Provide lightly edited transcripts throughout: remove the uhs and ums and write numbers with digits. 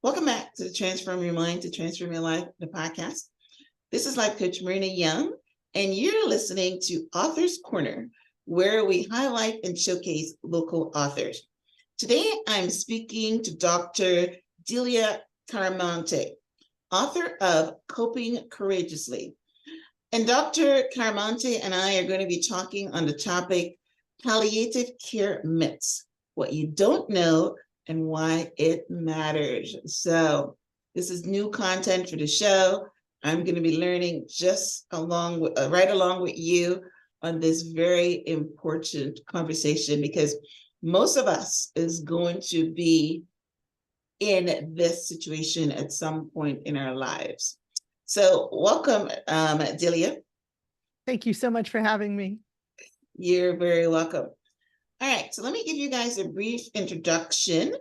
Welcome back to the Transform Your Mind to Transform Your Life, the podcast. This is Life Coach Marina Young, and you're listening to Author's Corner, where we highlight and showcase local authors. Today, I'm speaking to Dr. Chiaramonte, author of Coping Courageously. And Dr. Caraman and I are going to be talking on the topic palliative care myths, what you don't know and why it matters. So this is new content for the show. I'm going to be learning just right along with you on this very important conversation, because most of us is going to be in this situation at some point in our lives. So welcome, Delia. Thank you so much for having me. You're very welcome. All right, so let me give you guys a brief introduction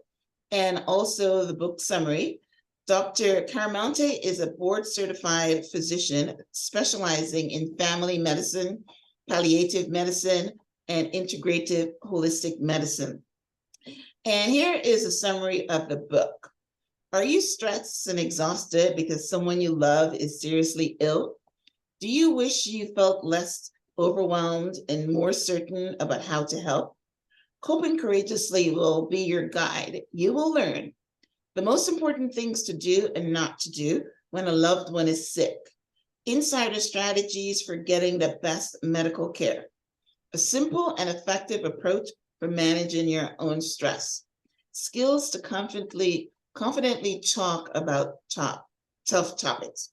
and also the book summary. Dr. Caramonte is a board-certified physician specializing in family medicine, palliative medicine, and integrative holistic medicine. And here is a summary of the book. Are you stressed and exhausted because someone you love is seriously ill? Do you wish you felt less overwhelmed and more certain about how to help? Coping Courageously will be your guide. You will learn the most important things to do and not to do when a loved one is sick, insider strategies for getting the best medical care, a simple and effective approach for managing your own stress, skills to confidently talk about tough topics.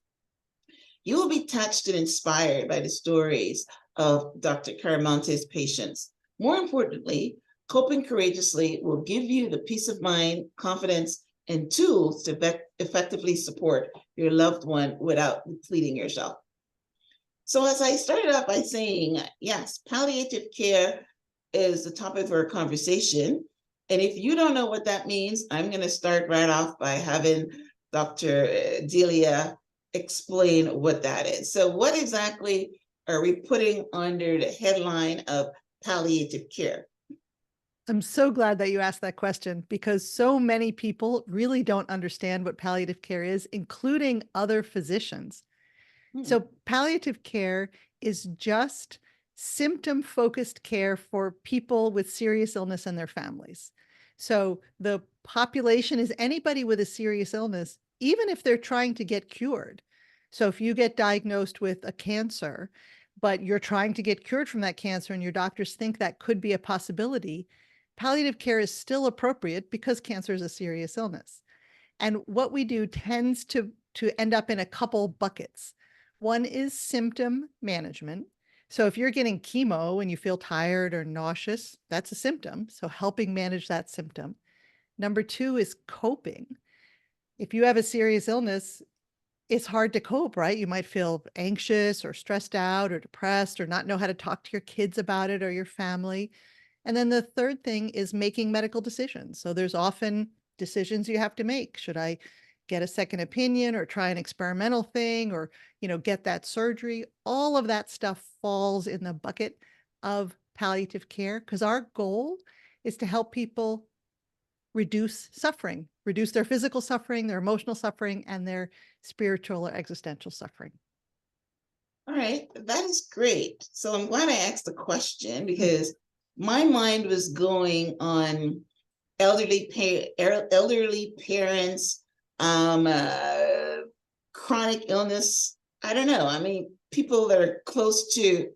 You will be touched and inspired by the stories of Dr. Caramonte's patients. More importantly, Coping Courageously will give you the peace of mind, confidence, and tools to effectively support your loved one without depleting yourself. So as I started out by saying, yes, palliative care is the topic of our conversation. And if you don't know what that means, I'm going to start right off by having Dr. Delia explain what that is. So what exactly are we putting under the headline of palliative care? I'm so glad that you asked that question, because so many people really don't understand what palliative care is, including other physicians. So palliative care is just symptom-focused care for people with serious illness and their families. So the population is anybody with a serious illness, even if they're trying to get cured. So if you get diagnosed with a cancer, but you're trying to get cured from that cancer and your doctors think that could be a possibility, palliative care is still appropriate because cancer is a serious illness. And what we do tends to end up in a couple buckets. One is symptom management. So if you're getting chemo and you feel tired or nauseous, that's a symptom. So helping manage that symptom. Number two is coping. If you have a serious illness, it's hard to cope, right? You might feel anxious or stressed out or depressed or not know how to talk to your kids about it or your family. And then the third thing is making medical decisions. So there's often decisions you have to make. Should I get a second opinion or try an experimental thing or, get that surgery? All of that stuff falls in the bucket of palliative care, because our goal is to help people reduce suffering, reduce their physical suffering, their emotional suffering, and their spiritual or existential suffering. All right, that is great. So I'm glad I asked the question, because my mind was going on elderly parents, chronic illness. I don't know. I mean, people that are close to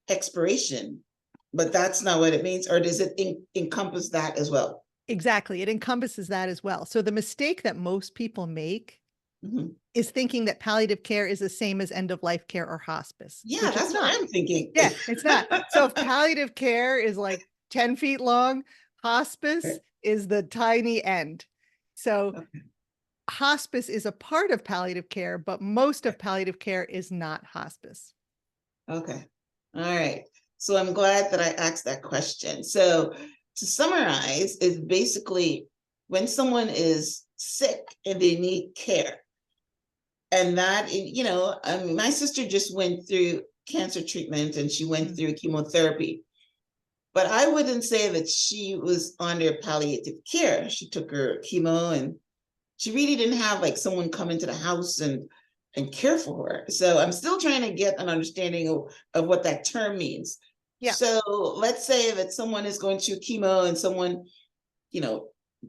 expiration, but that's not what it means. Or does it encompass that as well? Exactly. It encompasses that as well. So the mistake that most people make is thinking that palliative care is the same as end-of-life care or hospice. Yeah, that's what I'm thinking. Yeah, it's not. So if palliative care is like 10 feet long, hospice is the tiny end. So hospice is a part of palliative care, but most of palliative care is not hospice. Okay. All right. So I'm glad that I asked that question. So to summarize, is basically when someone is sick and they need care. And that, I mean, my sister just went through cancer treatment and she went through chemotherapy. But I wouldn't say that she was under palliative care. She took her chemo and she really didn't have like someone come into the house and care for her. So I'm still trying to get an understanding of what that term means. Yeah. So let's say that someone is going through chemo and someone,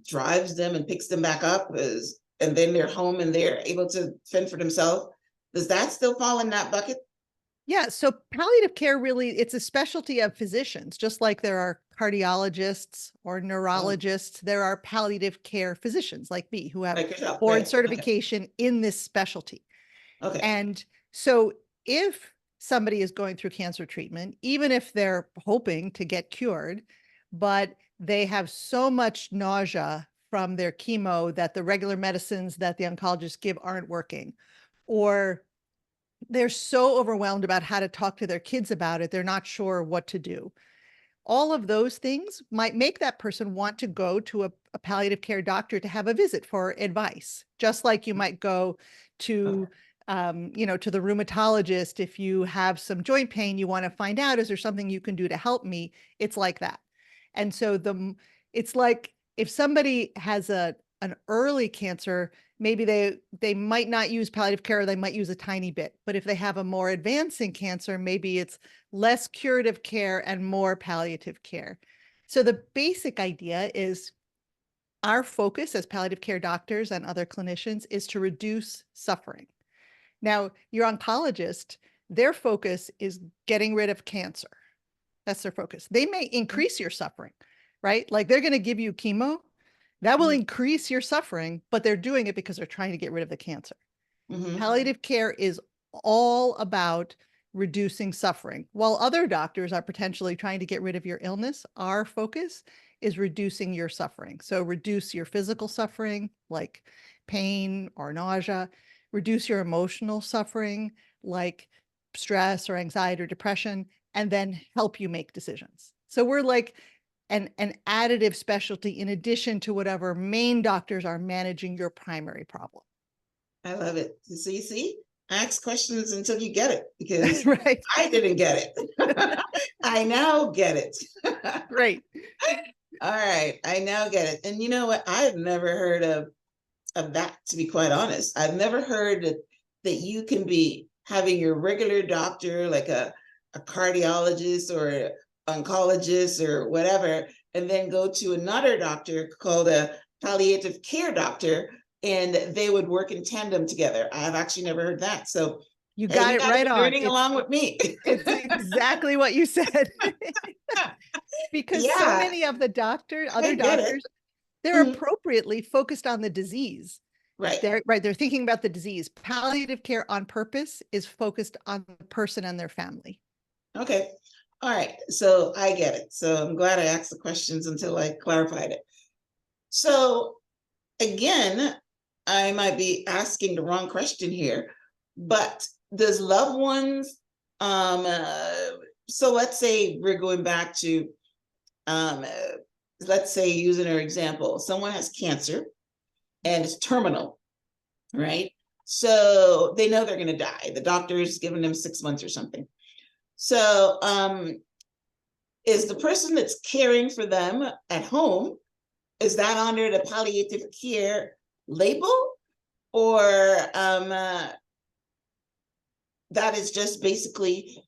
drives them and picks them back up, and then they're home and they're able to fend for themselves. Does that still fall in that bucket? Yeah, so palliative care really, it's a specialty of physicians, just like there are cardiologists or neurologists, there are palliative care physicians like me who have Like yourself, board right? certification in this specialty. Okay. And so if somebody is going through cancer treatment, even if they're hoping to get cured, but they have so much nausea from their chemo that the regular medicines that the oncologists give aren't working, or they're so overwhelmed about how to talk to their kids about it, they're not sure what to do. All of those things might make that person want to go to a palliative care doctor to have a visit for advice, just like you might go to, to the rheumatologist if you have some joint pain, you want to find out, is there something you can do to help me? It's like that. And so it's like if somebody has an early cancer, maybe they might not use palliative care, or they might use a tiny bit. But if they have a more advancing cancer, maybe it's less curative care and more palliative care. So the basic idea is our focus as palliative care doctors and other clinicians is to reduce suffering. Now, your oncologist, their focus is getting rid of cancer. That's their focus. They may increase your suffering, right? Like they're going to give you chemo. That will increase your suffering, but they're doing it because they're trying to get rid of the cancer. Palliative care is all about reducing suffering. While other doctors are potentially trying to get rid of your illness, our focus is reducing your suffering. So reduce your physical suffering, like pain or nausea, reduce your emotional suffering, like stress or anxiety or depression, and then help you make decisions. So we're like an additive specialty in addition to whatever main doctors are managing your primary problem. I love it. So you see, ask questions until you get it, because Right. I didn't get it. I now get it. Great. All right, I now get it. And you know what? I've never heard of that, to be quite honest. I've never heard that you can be having your regular doctor, like a cardiologist or oncologist or whatever, and then go to another doctor called a palliative care doctor, and they would work in tandem together. I've actually never heard that. So You hey, got you it guys right are on. learning along with me. It's exactly what you said. Because so Yeah, many of the other I get it. doctors, they're Mhm. appropriately focused on the disease. Right. They're thinking about the disease. Palliative care on purpose is focused on the person and their family. Okay. All right. So I get it. So I'm glad I asked the questions until I clarified it. So again, I might be asking the wrong question here, but does loved ones, so let's say we're going back to, um, let's say using our example, someone has cancer and it's terminal, right? So they know they're going to die. The doctor's giving them 6 months or something. So is the person that's caring for them at home, is that under the palliative care label? Or that is just basically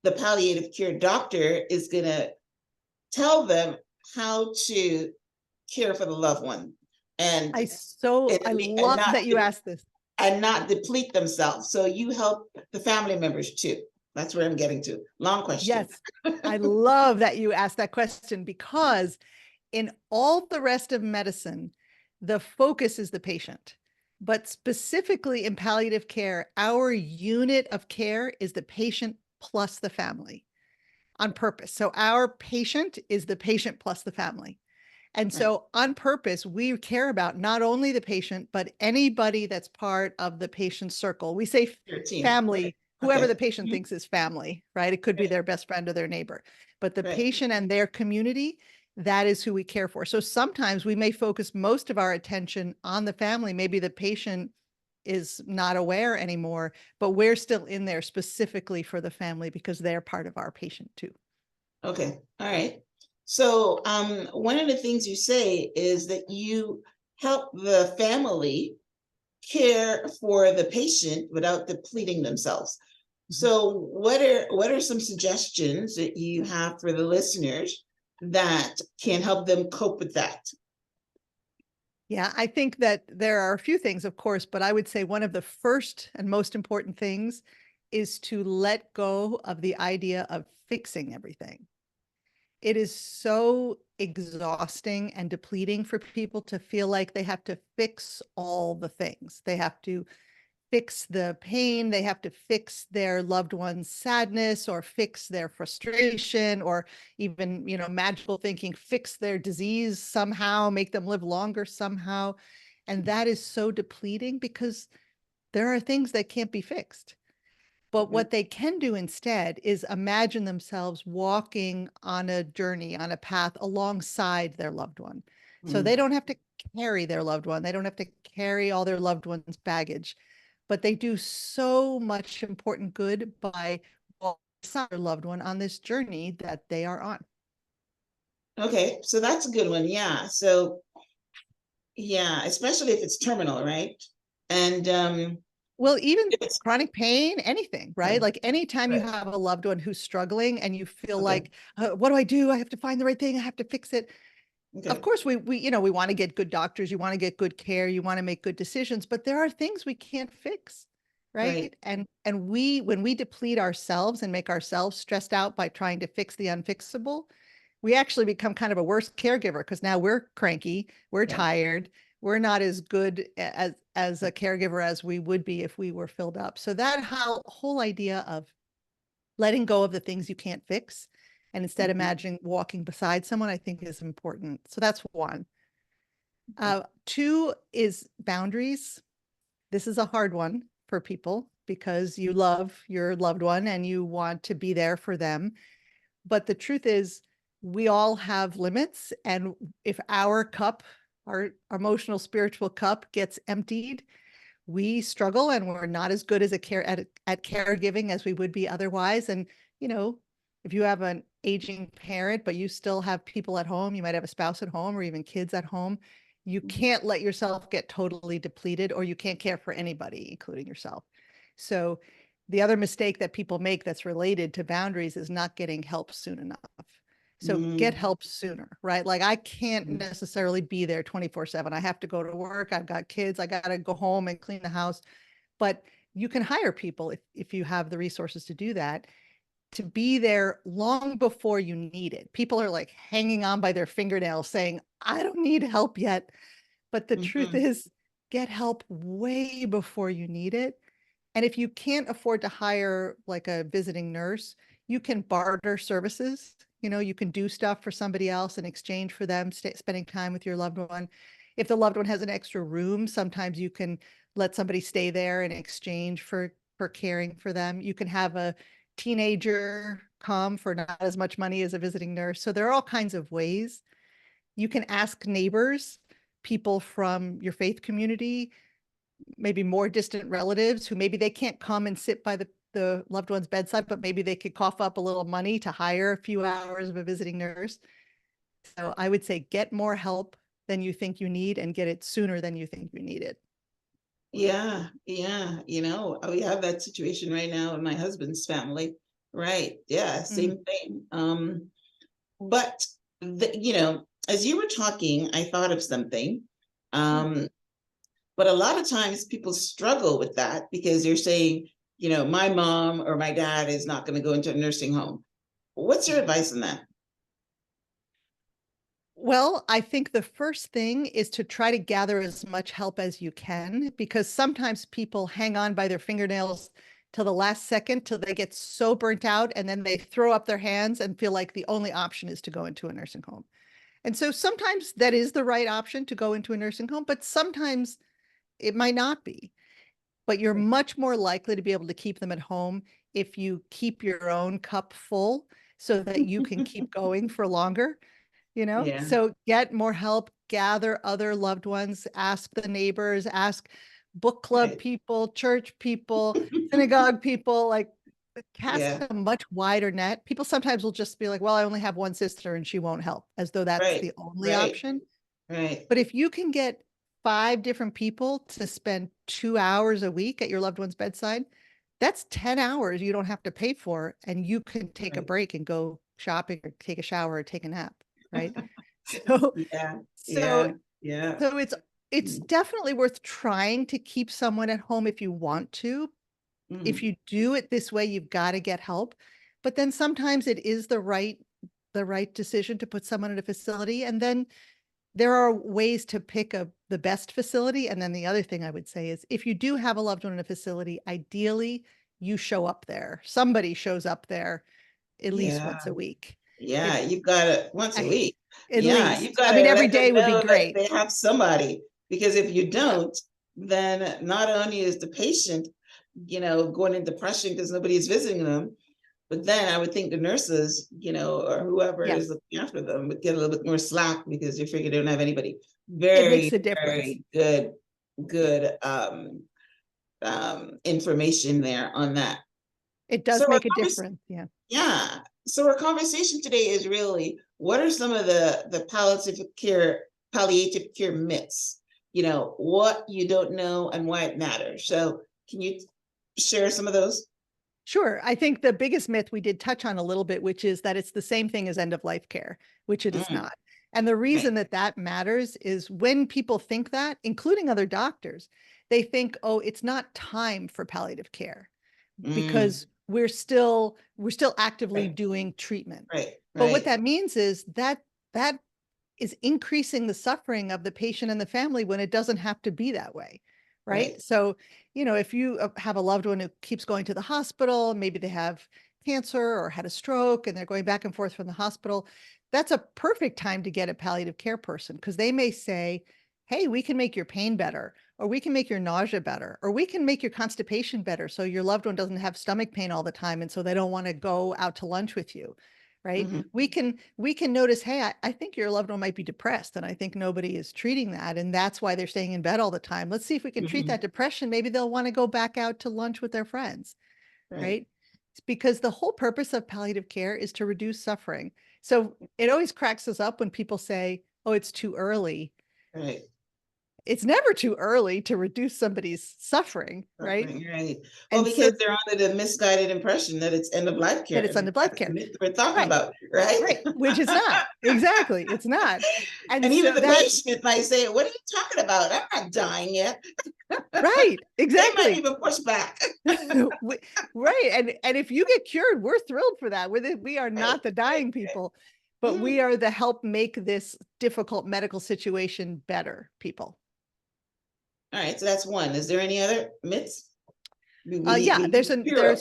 the palliative care doctor is going to tell them how to care for the loved one, and I and love not that you asked this. and not deplete themselves. So you help the family members too. That's where I'm getting to. Long question. Yes, I love that you asked that question, because in all the rest of medicine, the focus is the patient. But specifically in palliative care, our unit of care is the patient plus the family on purpose. So our patient is the patient plus the family. And Right. so on purpose, we care about not only the patient, but anybody that's part of the patient's circle. We say family, Right. whoever Okay. the patient thinks is family, right? It could be Right. their best friend or their neighbor, but the Right. patient and their community, that is who we care for. So sometimes we may focus most of our attention on the family. Maybe the patient is not aware anymore, but we're still in there specifically for the family because they're part of our patient too. Okay. All right. So one of the things you say is that you help the family care for the patient without depleting themselves. So what are some suggestions that you have for the listeners that can help them cope with that? Yeah, I think that there are a few things, of course, but I would say one of the first and most important things is to let go of the idea of fixing everything. It is so exhausting and depleting for people to feel like they have to fix all the things. They have to fix the pain, they have to fix their loved one's sadness or fix their frustration or even, magical thinking, fix their disease somehow, make them live longer somehow. And that is so depleting because there are things that can't be fixed. But what they can do instead is imagine themselves walking on a journey, on a path alongside their loved one. So they don't have to carry their loved one. They don't have to carry all their loved one's baggage, but they do so much important good by walking beside their loved one on this journey that they are on. Okay, so that's a good one. Yeah. So yeah, especially if it's terminal, right? And Well, even it's chronic pain, anything, right? Like anytime you right. have a loved one who's struggling and you feel Okay. like, what do I do? I have to find the right thing. I have to fix it. Of Okay. course, we want to get good doctors, you want to get good care, you want to make good decisions, but there are things we can't fix, Right. right? And when we deplete ourselves and make ourselves stressed out by trying to fix the unfixable, we actually become kind of a worse caregiver because now we're cranky, we're Yeah. tired, we're not as good as a caregiver as we would be if we were filled up. So that whole idea of letting go of the things you can't fix and instead imagining walking beside someone, I think is important. So that's one. Two is boundaries. This is a hard one for people because you love your loved one and you want to be there for them. But the truth is, we all have limits. And if our cup, our emotional, spiritual cup gets emptied, we struggle and we're not as good as at caregiving as we would be otherwise. And, if you have an aging parent, but you still have people at home, you might have a spouse at home or even kids at home, you can't let yourself get totally depleted or you can't care for anybody, including yourself. So the other mistake that people make that's related to boundaries is not getting help soon enough. So get help sooner, right? Like I can't necessarily be there 24/7. I have to go to work. I've got kids. I got to go home and clean the house. But you can hire people if you have the resources to do that, to be there long before you need it. People are like hanging on by their fingernails saying, I don't need help yet. But the truth is, get help way before you need it. And if you can't afford to hire like a visiting nurse, you can barter services. You can do stuff for somebody else in exchange for them spending time with your loved one. If the loved one has an extra room, sometimes you can let somebody stay there in exchange for caring for them. You can have a teenager come for not as much money as a visiting nurse. So there are all kinds of ways. You can ask neighbors, people from your faith community, maybe more distant relatives who maybe they can't come and sit by the loved one's bedside, but maybe they could cough up a little money to hire a few hours of a visiting nurse. So I would say get more help than you think you need and get it sooner than you think you need it. Yeah, yeah. We have that situation right now in my husband's family. Right. Yeah, same thing. But as you were talking, I thought of something. But a lot of times people struggle with that because they're saying, my mom or my dad is not going to go into a nursing home. What's your advice on that? Well, I think the first thing is to try to gather as much help as you can, because sometimes people hang on by their fingernails till the last second, till they get so burnt out, and then they throw up their hands and feel like the only option is to go into a nursing home. And so sometimes that is the right option to go into a nursing home, but sometimes it might not be. But you're much more likely to be able to keep them at home if you keep your own cup full so that you can keep going for longer. Yeah. So get more help, gather other loved ones, ask the neighbors, ask book club Right. people, church people, synagogue people, like cast Yeah. a much wider net. People sometimes will just be like, well, I only have one sister and she won't help, as though that's Right. the only Right. option. Right. But if you can get 5 different people to spend 2 hours a week at your loved one's bedside, that's 10 hours you don't have to pay for, and you can take a Right. break and go shopping or take a shower or take a nap, right? So, Yeah, so, yeah, yeah. so it's definitely worth trying to keep someone at home if you want to. If Mm, you do it this way, you've got to get help. But then sometimes it is the right decision to put someone in a facility. And then there are ways to pick the best facility. And then the other thing I would say is if you do have a loved one in a facility, ideally you show up there. Somebody shows up there at least yeah, once a week. yeah, If you've got to once a I, week. at Yeah, you've least, got I mean, to every let them day would be know that great. they have somebody, because if you Yeah. don't, then not only is the patient, going in depression because nobody's visiting them, but then I would think the nurses, or whoever Yeah. is looking after them would get a little bit more slack because you figure they don't have anybody. It makes Very, a difference. very good information there on that. It So does our make a difference. Yeah. yeah. So our conversation today is really, what are some of the palliative care myths? What you don't know and why it matters. So can you share some of those? Sure. I think the biggest myth we did touch on a little bit, which is that it's the same thing as end of life care, which it is Mm, not. And the right. reason that that matters is when people think that, including other doctors, they think, oh, it's not time for palliative care Mm, because we're still actively right. doing treatment. Right. But what Right. that means is that is increasing the suffering of the patient and the family when it doesn't have to be that way. Right. Right. So, if you have a loved one who keeps going to the hospital, maybe they have cancer or had a stroke and they're going back and forth from the hospital, that's a perfect time to get a palliative care person because they may say, hey, we can make your pain better, or we can make your nausea better, or we can make your constipation better. So your loved one doesn't have stomach pain all the time. And so they don't want to go out to lunch with you. Right. Mhm. We can notice, hey, I think your loved one might be depressed. And I think nobody is treating that. And that's why they're staying in bed all the time. Let's see if we can treat Mhm. that depression. Maybe they'll want to go back out to lunch with their friends. Right. Right. It's because the whole purpose of palliative care is to reduce suffering. So it always cracks us up when people say, oh, it's too early. Right. It's never too early to reduce somebody's suffering, right? Right. Right. Well, And because so they're under the misguided impression that it's end of life that care. it's under life That's the care. myth we're talking Right. about, right? Right. Which it's not. Exactly. It's not. And And even so the that, patient might say, "What are you talking about? I'm not dying yet." right. They might Exactly. even push back. Right. And if you get cured, we're thrilled for that. We are Right. not the Right. dying people, but Mhm. we are the help make this difficult medical situation better people. All right. So that's one. Is there any other myths Yeah, we need to clear up?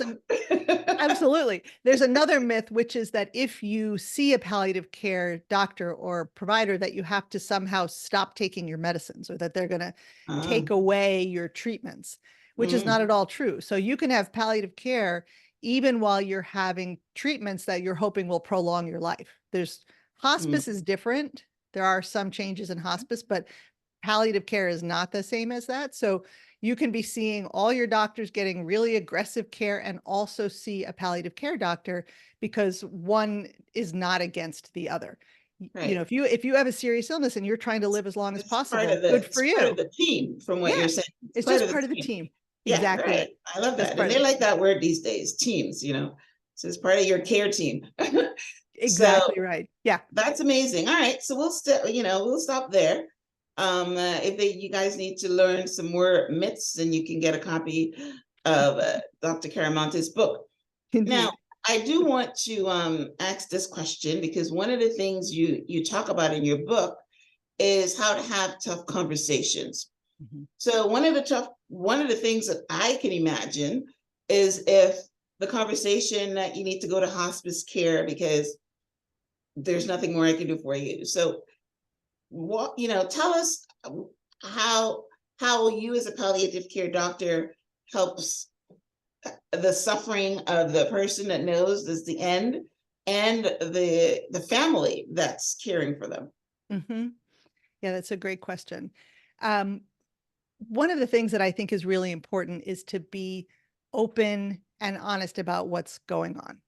absolutely. There's another myth, which is that if you see a palliative care doctor or provider, that you have to somehow stop taking your medicines or that they're going to take Um, away your treatments, which is not mm, at all true. So you can have palliative care even while you're having treatments that you're hoping will prolong your life. mm, Hospice is different. There are some changes in hospice, but palliative care is not the same as that. So you can be seeing all your doctors getting really aggressive care and also see a palliative care doctor because one is not against the other. right. If you have a serious illness and you're trying to live as long as possible, good It's for part of you. the team, from what you're Yeah, saying. It's it's part just of the part of the team. team. Yeah, Exactly right. right. I love Just that. And part of they the like team. that word these days, teams. So it's part of your care team. So Exactly right. Yeah. that's amazing. All right. So we'll stop there. If you guys need to learn some more myths, then you can get a copy of Dr. Caramonte's book. Now, Indeed. I do want to ask this question because one of the things you talk about in your book is how to have tough conversations. Mhm. So one of the things that I can imagine is if the conversation that you need to go to hospice care because there's nothing more I can do for you. So tell us how how you as a palliative care doctor helps the suffering of the person that knows is the end and the family that's caring for them. Hmm. Yeah, that's a great question. Um, One of the things that I think is really important is to be open and honest about what's going on.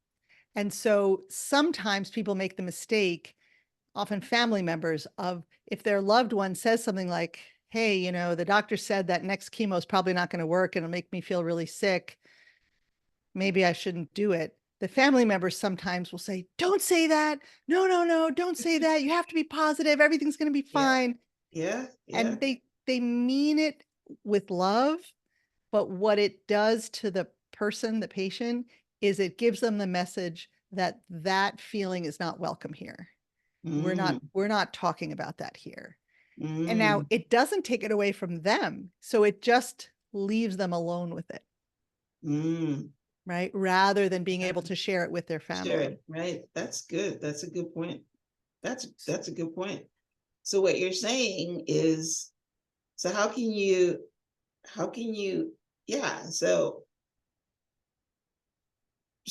And so sometimes people make the mistake, often family members, of if their loved one says something like, hey, the doctor said that next chemo is probably not going to work and it'll make me feel really sick. Maybe I shouldn't do it. The family members sometimes will say, don't say that. No, no, no, don't say that. You have to be positive. Everything's going to be Yeah. fine. Yeah. Yeah. And they mean it with love, but what it does to the person, the patient, is it gives them the message that that feeling is not welcome here. Mm, We're not talking about that here. And now mm, it doesn't take it away from them. So it just leaves them alone with it, mm. right? Rather than being able to share it with their Sure. family. Right. That's good. That's a good point. That's a good point. So what you're saying is, so how can you, yeah, so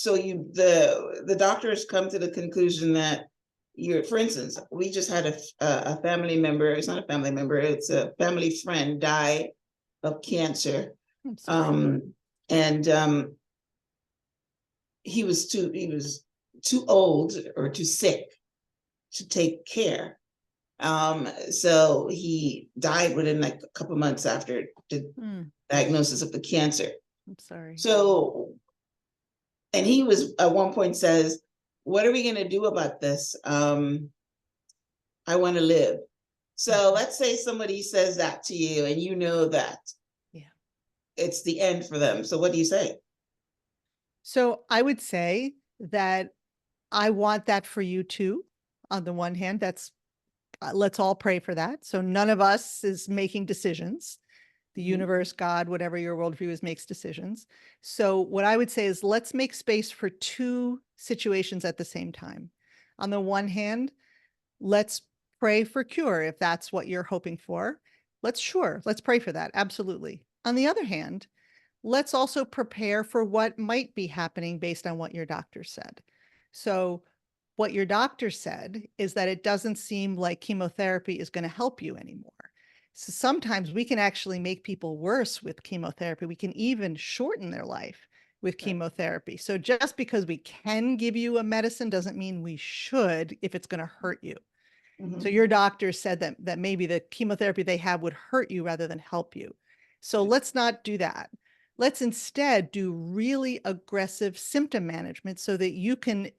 you, the doctors come to the conclusion that you're, for instance, we just had a family member, it's not a family member, it's a family friend die of cancer. I'm sorry. And he was too old or too sick to take care. So he died within like a couple months after the diagnosis of the cancer. I'm sorry. So, and he was at one point says, what are we going to do about this? I want to live. So let's say somebody says that to you and you know that it's the end for them. So what do you say? So I would say that I want that for you too. On the one hand, that's let's all pray for that. So none of us is making decisions. The universe, God, whatever your worldview is, makes decisions. So what I would say is let's make space for two situations at the same time. On the one hand, let's pray for cure if that's what you're hoping for. Let's pray for that. Absolutely. On the other hand, let's also prepare for what might be happening based on what your doctor said. So what your doctor said is that it doesn't seem like chemotherapy is going to help you anymore. So sometimes we can actually make people worse with chemotherapy. We can even shorten their life with chemotherapy. So just because we can give you a medicine doesn't mean we should if it's going to hurt you. So your doctor said that maybe the chemotherapy they have would hurt you rather than help you. So let's not do that. Let's instead do really aggressive symptom management so that you can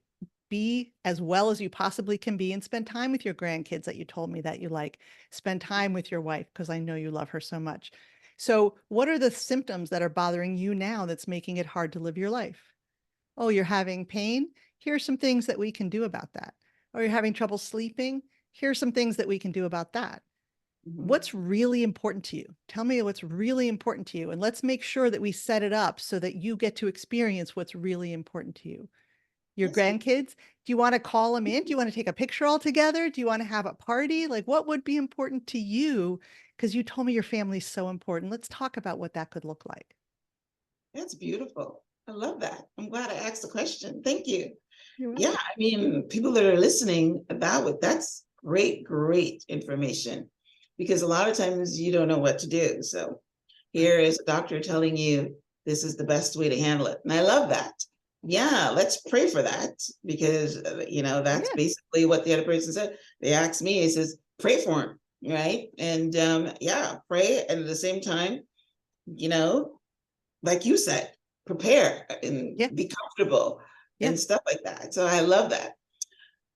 be as well as you possibly can be and spend time with your grandkids that you told me that you like. Spend time with your wife because I know you love her so much. So what are the symptoms that are bothering you now that's making it hard to live your life? Oh, you're having pain? Here are some things that we can do about that. Or you're having trouble sleeping? Here are some things that we can do about that. What's really important to you? Tell me what's really important to you. And let's make sure that we set it up so that you get to experience what's really important to you. Your grandkids, do you want to call them in? Do you want to take a picture all together? Do you want to have a party? Like what would be important to you? Because you told me your family's so important. Let's talk about what that could look like. That's beautiful. I love that. I'm glad I asked the question. Thank you. You're Yeah, welcome. I mean, people that are listening, that's great information, because a lot of times you don't know what to do. So here is a doctor telling you this is the best way to handle it. And I love that. Yeah, let's pray for that, because that's basically what the other person said. They asked me, he says, pray for him, right? And yeah, pray. And at the same time, like you said, prepare and be comfortable and stuff like that. So I love that.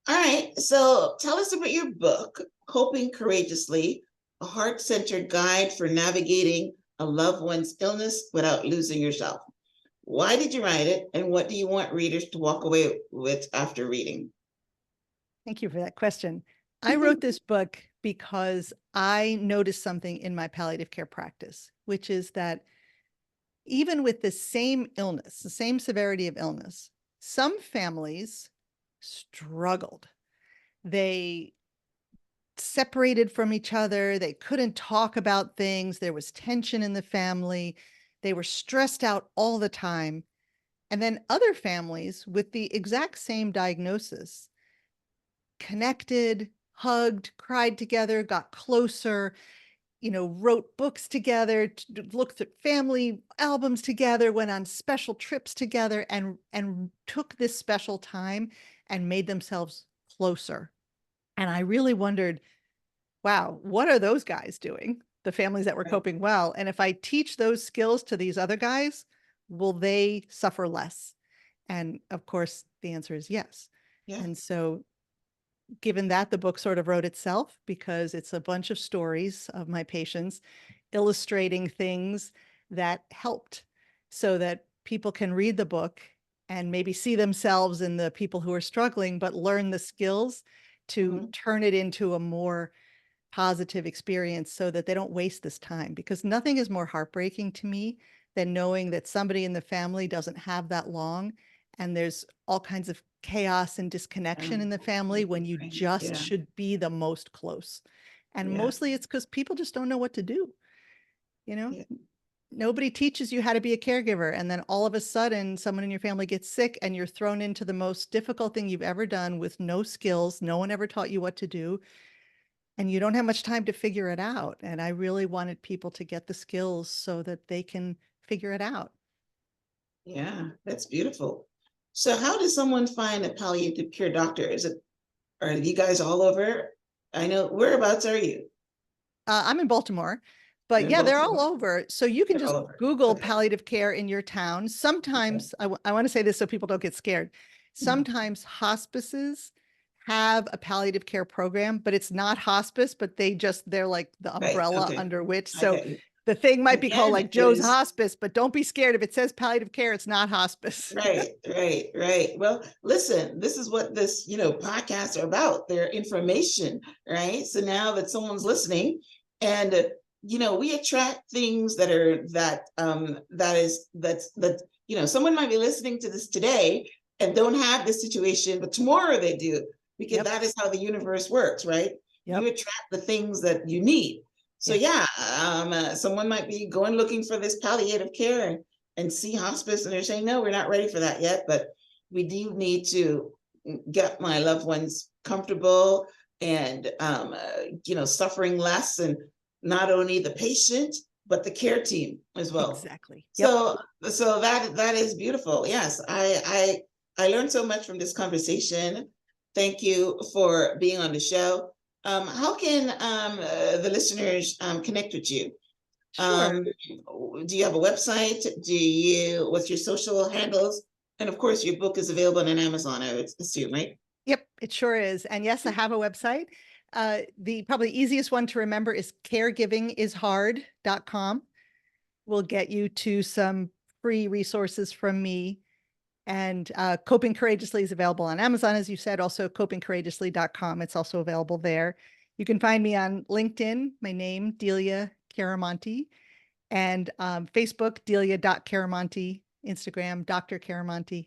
All right. So tell us about your book, Coping Courageously, a heart-centered guide for navigating a loved one's illness without losing yourself. Why did you write it? And what do you want readers to walk away with after reading? Thank you for that question. I wrote this book because I noticed something in my palliative care practice, which is that even with the same illness, the same severity of illness, some families struggled. They separated from each other. They couldn't talk about things. There was tension in the family. They were stressed out all the time. And then other families with the exact same diagnosis connected, hugged, cried together, got closer, wrote books together, looked at family albums together, went on special trips together, and took this special time and made themselves closer. And I really wondered, wow, what are those guys doing? the families that were Right. coping well. And if I teach those skills to these other guys, will they suffer less? And of course, the answer is yes. Yeah. And so given that, the book sort of wrote itself because it's a bunch of stories of my patients illustrating things that helped so that people can read the book and maybe see themselves in the people who are struggling, but learn the skills to turn it into a more positive experience so that they don't waste this time. Because nothing is more heartbreaking to me than knowing that somebody in the family doesn't have that long and there's all kinds of chaos and disconnection in the family when you just Yeah. should be the most close. And Yeah. mostly it's because people just don't know what to do. You know, Yeah. nobody teaches you how to be a caregiver. And then all of a sudden, someone in your family gets sick and you're thrown into the most difficult thing you've ever done with no skills. No one ever taught you what to do. And you don't have much time to figure it out. And I really wanted people to get the skills so that they can figure it out. Yeah, that's beautiful. So how does someone find a palliative care doctor? Are you guys all over? I know, whereabouts are you? I'm in Baltimore, You're but in yeah, they're all Baltimore. over. So you can They're just all over. Google Okay. palliative care in your town. Okay. Sometimes, I want to say this so people don't get scared. Mhm. Sometimes hospices have a palliative care program, but it's not hospice, but they're like the Right. umbrella Okay. under which. I So get you. the thing might be called Again, like Joe's is Hospice, but don't be scared. If it says palliative care, it's not hospice. right. Well, listen, this is what this, podcasts are about. They're information, right? So now that someone's listening and we attract things someone might be listening to this today and don't have this situation, but tomorrow they do, because Yep. that is how the universe works, right? Yep. You attract the things that you need. So someone might be going looking for this palliative care and see hospice, and they're saying, no, we're not ready for that yet, but we do need to get my loved ones comfortable and suffering less, and not only the patient but the care team as well. Exactly. Yep. So that is beautiful. Yes, I learned so much from this conversation. Thank you for being on the show. How can the listeners connect with you? Sure. Do you have a website? What's your social handles? And of course, your book is available on Amazon, I would assume, right? Yep, it sure is. And yes, I have a website. The probably easiest one to remember is caregivingishard.com. Will get you to some free resources from me. And Coping Courageously is available on Amazon, as you said, also copingcourageously.com. It's also available there. You can find me on LinkedIn, my name, Delia Chiaramonte, and Facebook, Delia.Chiaramonte, Instagram, Dr. Caramonte.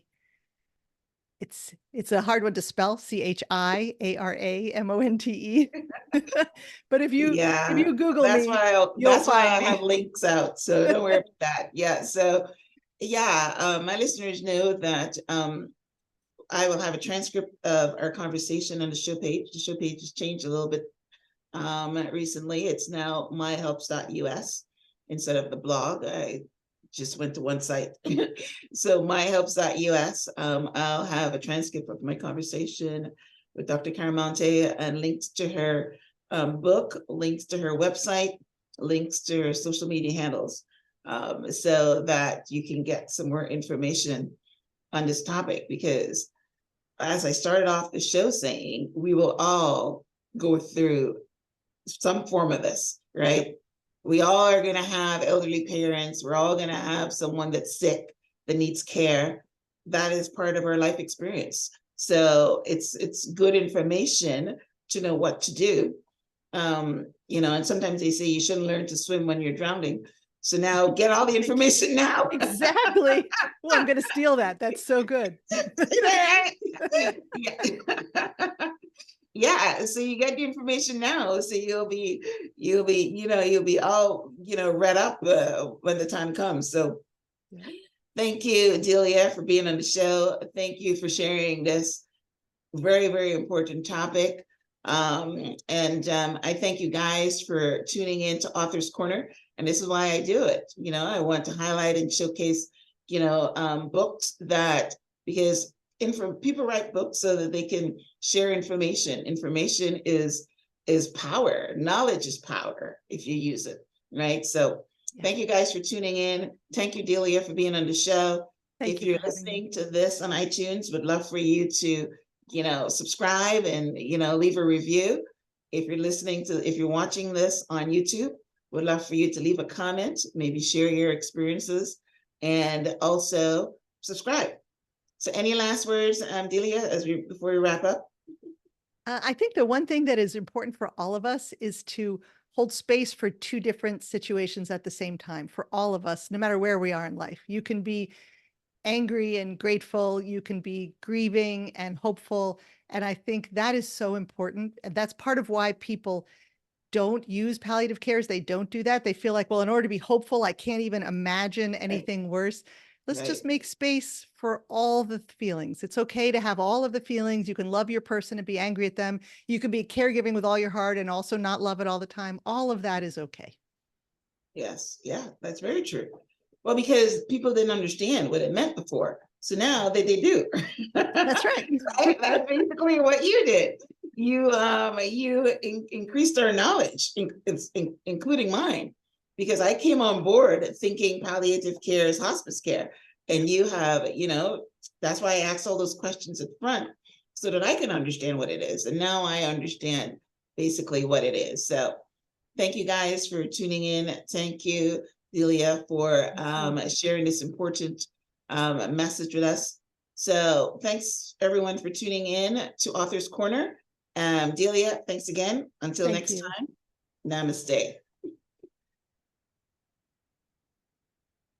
It's a hard one to spell, Chiaramonte. But if you Google that's me, why you'll that's why find I me. have links out. So don't worry about that. Yeah. So my listeners know that I will have a transcript of our conversation on the show page. The show page has changed a little bit recently. It's now myhelps.us instead of the blog. I just went to one site. So myhelps.us. I'll have a transcript of my conversation with Dr. Caramonte and links to her book, links to her website, links to her social media handles, so that you can get some more information on this topic. Because as I started off the show saying, we will all go through some form of this, right? We all are going to have elderly parents. We're all going to have someone that's sick that needs care. That is part of our life experience. So it's good information to know what to do. And sometimes they say you shouldn't learn to swim when you're drowning. So now get all the information now. Exactly. Well, I'm going to steal that. That's so good. Yeah, so you get the information now, so you'll be all read up when the time comes. So thank you, Delia, for being on the show. Thank you for sharing this very, very important topic. And I thank you guys for tuning in to Author's Corner. And this is why I do it. I want to highlight and showcase books because people write books so that they can share information. Information is is power. Knowledge is power if you use it, right? So thank you guys for tuning in. Thank you, Delia, for being on the show. If you're listening to this on iTunes, would love for you to, subscribe and, leave a review. If you're watching this on YouTube, would love for you to leave a comment, maybe share your experiences, and also subscribe. So any last words, Delia, before we wrap up? I think the one thing that is important for all of us is to hold space for two different situations at the same time for all of us, no matter where we are in life. You can be angry and grateful, you can be grieving and hopeful. And I think that is so important. And that's part of why people don't use palliative cares. They don't do that. They feel like, well, in order to be hopeful, I can't even imagine anything worse. Let's just make space for all the feelings. It's okay to have all of the feelings. You can love your person and be angry at them. You can be caregiving with all your heart and also not love it all the time. All of that is okay. Yes. Yeah, that's very true. Well, because people didn't understand what it meant before. So now they do. That's right. That's basically what you did. You increased our knowledge, including mine, because I came on board thinking palliative care is hospice care. And you have, that's why I asked all those questions at the front so that I can understand what it is. And now I understand basically what it is. So thank you guys for tuning in. Thank you, Delia, for sharing this important message with us. So thanks everyone for tuning in to Author's Corner. Delia, thanks again. Until next time, namaste.